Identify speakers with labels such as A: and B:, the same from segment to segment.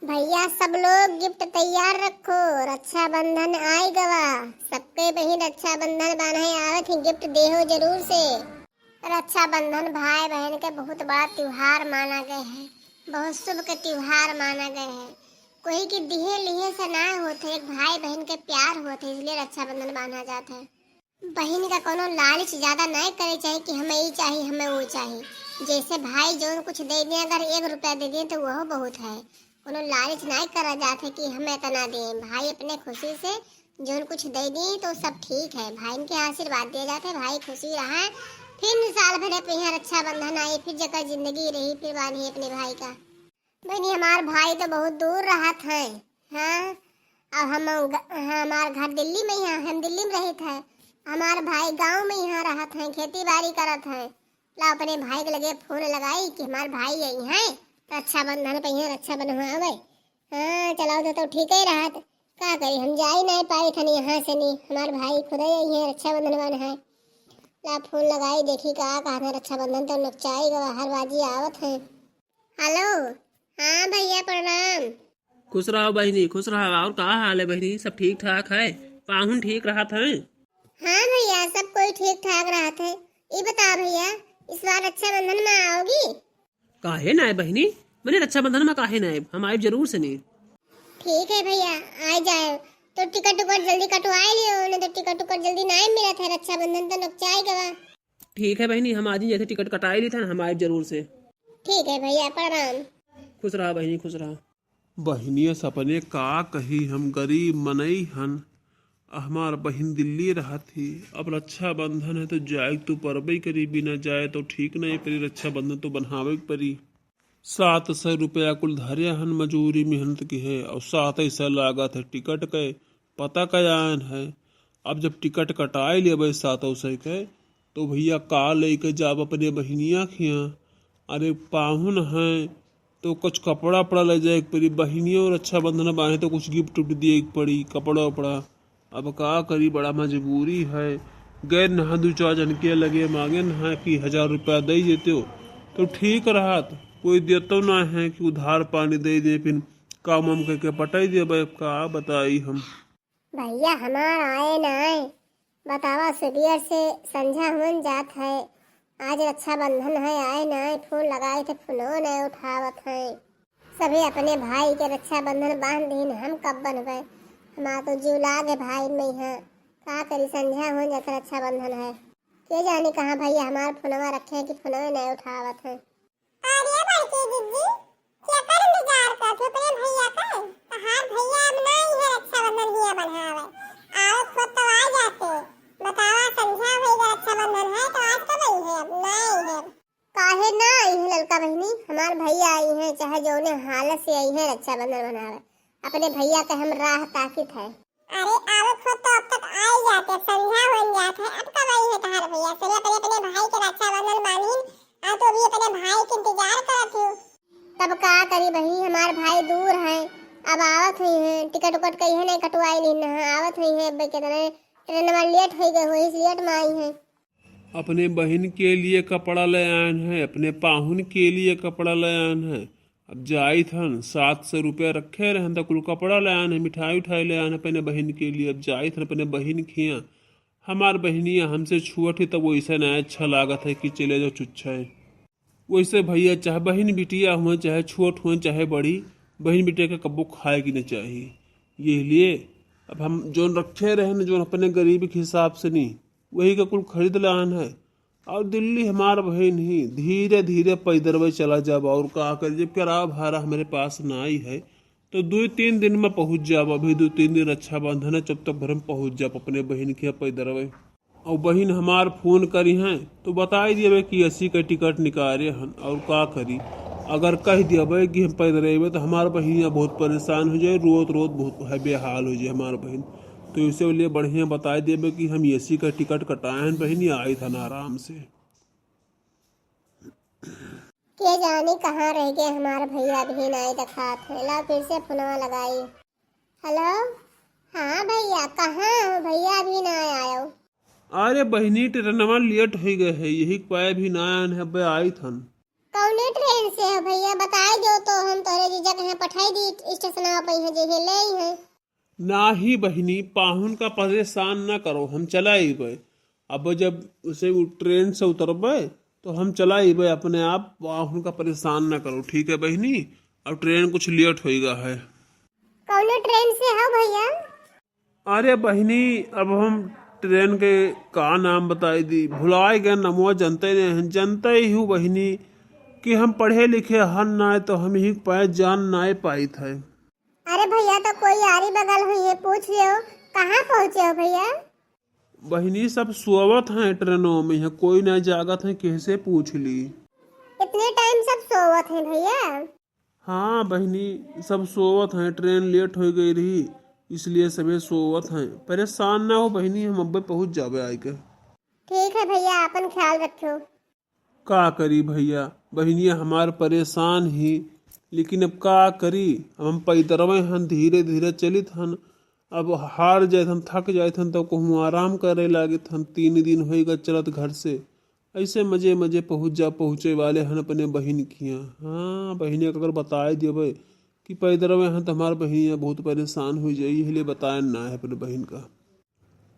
A: भैया सब लोग गिफ्ट तैयार रखो, रक्षाबंधन आई गवा। सबके बहिन रक्षाबंधन बांधे आवत ही गिफ्ट देहो जरूर से। रक्षाबंधन भाई बहन के बहुत बड़ा त्योहार माना गया है, बहुत शुभ के त्योहार माना गया है। कोई की दिहे लिहे से ना होते, एक भाई बहन के प्यार होते, इसलिए रक्षाबंधन बांधा जाता है। बहन का कोनो लालच ज्यादा नहीं करे चाहिए कि हमें ये चाहिए हमें वो चाहिए। जैसे भाई जो कुछ दे दिए, अगर 1 रुपया दे दिए तो वह बहुत है। कोनो लालच नहीं करा जाते कि हमें इतना दें। भाई अपने खुशी से जो कुछ दे दी तो सब ठीक है। भाई के आशीर्वाद दिए जाते, भाई खुशी रहा, फिर साल भर पे यहाँ रक्षाबंधन आई, फिर जगह जिंदगी रही, फिर बांधी अपने भाई का। बहनी हमार भाई तो बहुत दूर रहा था। हाँ, अब हमार घर दिल्ली में, यहाँ हम दिल्ली में रहे थे। हमारे भाई गांव में यहाँ रहा था, खेती बाड़ी करत है। ला अपने भाई के लगे फोन लगाई कि हमारे भाई यही है, रक्षाबंधन पे यहाँ रक्षाबंधन आवे। हाँ चलाओ तो ठीक ही रहा। क्या करी, हम जा ही नहीं पाए थे यहाँ से, नहीं हमारे भाई खुद यही है रक्षाबंधन बन है। ला फोन लगाई, देखी कहा था रक्षाबंधन तो नचाई गवा, हर बाजी आवत है। हेलो, हाँ भैया प्रणाम।
B: खुश रहो बहनी, खुश रहो। और का हाल है बहनी, सब ठीक ठाक है? पाहुन ठीक रहा था?
A: हाँ भैया सब कोई ठीक ठाक रहा था। ये बता भैया, इस बार रक्षाबंधन में आओगी?
B: काहे ना है बहनी, मैंने रक्षाबंधन में काहे ना है, हम आए जरूर से नहीं।
A: ठीक है भैया, आ जाए तो टिकट जल्दी कटवाए लियो, नहीं तो टिकट जल्दी नहीं मिला था, रक्षाबंधन तो नचाई गवा।
B: ठीक है बहनी, हम आज ही जैसे टिकट कटाई ली था, हम आए जरूर से।
A: ठीक है भैया प्रणाम।
B: खुश रहा बहनी, खुश रहा। बहनिया सपने का कही, हम गरीब मनई हन। हमार बहन दिल्ली रहा थी, अब रक्षाबंधन है तो जाए तो परबई करी, बिना जाए तो ठीक नहीं परी, रक्षाबंधन तो बनहावे परी। 700 रुपया कुल धरे हन, मजूरी मेहनत की है, और 7 लागत है टिकट के, पता कयान है। अब जब टिकट कटाए ले 700 के, तो भैया का लेके जाब अपने बहनिया खिया। अरे पाहुन है तो कुछ कपड़ा वपड़ा ले जाए पड़ी, बहनियों रक्षाबंधन बांधे तो कुछ गिफ्ट उफ्ट दिए पड़ी, कपड़ा वपड़ा। अब का करी, बड़ा मजबूरी है। गैर नहा 2-4 जन के लगे मांगे नहा कि 1000 रुपया दे देते हो तो ठीक रहा। कोई देतो ना है कि उधार पानी दे दे, फिर काम वाम करके पटाई दे। का बताई हम
A: भैया हमार आए ना आए बतावा, सुबह से संझा हुन जात है, आज रक्षाबंधन है, आए ना आए, फोन लगाए थे फोनो नहीं उठावत है। सभी अपने भाई के रक्षाबंधन बांध दीन, हम कब बनवे? हमारा तो जीव लागे भाई में है। का करी, संझा हो जाता रक्षाबंधन है, के जाने कहाँ भैया हमारे फोनवा रखे हैं कि फोनवा नहीं उठावत है। अरे बड़की दीदी, क्या कर इंतजार करते अपने भैया का? तहार भैया अब नहीं है रक्षाबंधन हिया बनावे, आओ खुद तो आ जाते। बतावा संझा होएगा रक्षाबंधन है तो आज कब आई है? अब नहीं है। काहे ना आई है ललका बहनी, हमार भैया आई है, चाहे जौने हालत से आई है रक्षाबंधन मनावे। अपने भैया का हम राह ताकित है। अरे आवत हो तो अब तक आ ही जाते, संझा हो जात है, अब कब आई है तहार भैया? चलिए अपने भाई के रक्षाबंधन बांधिन, आ तो भी अपने भाई के इंतजार करत हूँ। तब का करी बही, हमार भाई दूर है, अब आवत हुई है, टिकट उकट कहीं है नहीं कटवाई नहीं ना, आवत हुई है। कितने ट्रेन में लेट हो गई, वही लेट में आई है।
C: अपने बहन के लिए कपड़ा ले आन है, अपने पाहुन के लिए कपड़ा ले आन है। अब जाई थन 700 रुपया रखे रहन तो कुल कपड़ा ले आन है, मिठाई उठाई ले आन है अपने बहन के लिए। अब जाई थन अपने बहन खिया, हमार बहनिया हमसे छुअट है, तब वैसे ना अच्छा लागत है कि चले जाओ चुच्छा है। वैसे भैया चाहे बहन बिटिया हुए, चाहे छोट हुए चाहे बड़ी, बहन बिटिया के कब्बो खाए की नहीं चाहिए। ये लिए अब हम जो रखे रहे न, जो अपने गरीबी के हिसाब से नहीं, वही का कुल खरीद लान है। और दिल्ली हमार बहन ही धीरे धीरे पैदरवे चला जाब, और का कर जब किराया भाड़ा हमारे पास ना आई है तो 2-3 दिन में पहुंच जाब। अभी 2-3 दिन रक्षाबंधन है, जब तक घर में पहुंच जाब अपने बहन के पैदरवे। और बहन हमार फोन करी हैं तो बताई दिए कि 80 का टिकट निकाले हन, और का करी। अगर कह दिए कि हम पैदल तो हमार बहनिया बहुत परेशान हो जाए, रोत रोत बहुत है बेहाल हो जाए हमार बहन। तो इसे लिए बढ़िया बता देवे कि हम 80 का टिकट कटाए हैं, बहनी आई था ना आराम से।
A: के जाने कहाँ रह गए हमारे भैया, भी नहीं दिखात है। ला फिर से फोनवा लगाई। हेलो, हाँ भैया कहाँ हो? भैया भी ना आयो।
C: अरे बहनी ट्रेनवा लेट हो गए है, यही पाए भी ना आन है, आई थन।
A: कौने ट्रेन से है भैया बताई दो तो हम तोरे जीजा के यहाँ पठाई दी स्टेशन पे है जे ले आई है।
C: ना ही बहिनी, पाहुन का परेशान ना करो, हम चला अबे। अब जब उसे ट्रेन से उतरबे तो हम चला अबे अपने आप, पाहुन का परेशान ना करो, ठीक है बहिनी। अब ट्रेन कुछ लेट होएगा है।
A: कौने ट्रेन से है भैया?
C: अरे बहिनी, अब हम ट्रेन के का नाम बताई दी, भुलाए गए नमो, जनते नहीं, जनते ही हूँ बहिनी कि हम पढ़े लिखे हन ना तो हम ही पाए जान ना पाई थे।
A: अरे भैया तो कोई आरी बगल हुई है, पूछ लियो कहाँ पहुँचे हो भैया?
C: बहिनी सब सोवत हैं ट्रेनों में, यहाँ कोई ना जागत है, कैसे पूछ ली।
A: इतने टाइम सब सोवत हैं भैया?
C: हाँ बहिनी, सब सोवत हैं, ट्रेन लेट हो गई रही इसलिए सभी सोवत हैं। परेशान ना हो बहिनी, हम अब्बे पहुँच जावे आई के।
A: ठीक है भैया, अपन ख्याल रखो।
C: का करी भैया, बहिनिया हमार परेशान ही, लेकिन अब का करी, अब हम पैदरवे हन, धीरे धीरे चलित हन। अब हार जाए हन, थक जाए हन तो कहूँ आराम करे लागे हन। 3 दिन होएगा चलत घर से, ऐसे मजे मजे पहुँचे वाले हन अपने बहन किया। हाँ बहिनिया अगर बताए देवे कि पैदरवे हन तो हमार बहनिया बहुत परेशान हो जाई, इसलिए बताए ना है अपने बहन का।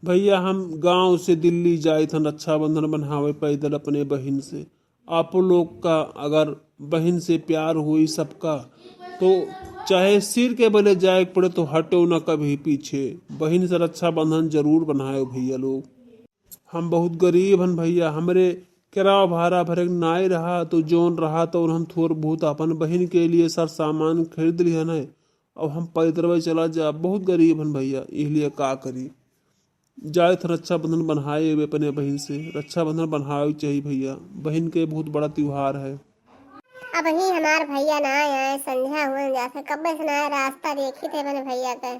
C: भैया हम गांव से दिल्ली जाए थे रक्षाबंधन बनावे पैदल अपने बहन से। आप लोग का अगर बहन से प्यार हुई सबका तो चाहे सिर के बले जाए पड़े तो हटो न कभी पीछे, बहन से रक्षाबंधन जरूर बनाए भैया लोग। हम बहुत गरीब हन भैया, हमरे किराया भाड़ा भरे नाई रहा तो जोन रहा तो हम थोड़ बहुत अपन बहन के लिए सर सामान खरीद लिया है। अब हम पैदल चला जा, बहुत गरीब हन भैया, इसलिए का करी। जाए थे रक्षाबंधन बनाए अपने बहन से, रक्षाबंधन बनाए चाहिए भैया, बहन के बहुत बड़ा त्योहार है।
A: अब ही हमार भैया ना आए, संध्या हुए जाके कब से ना रास्ता देखी थे मैंने भैया का।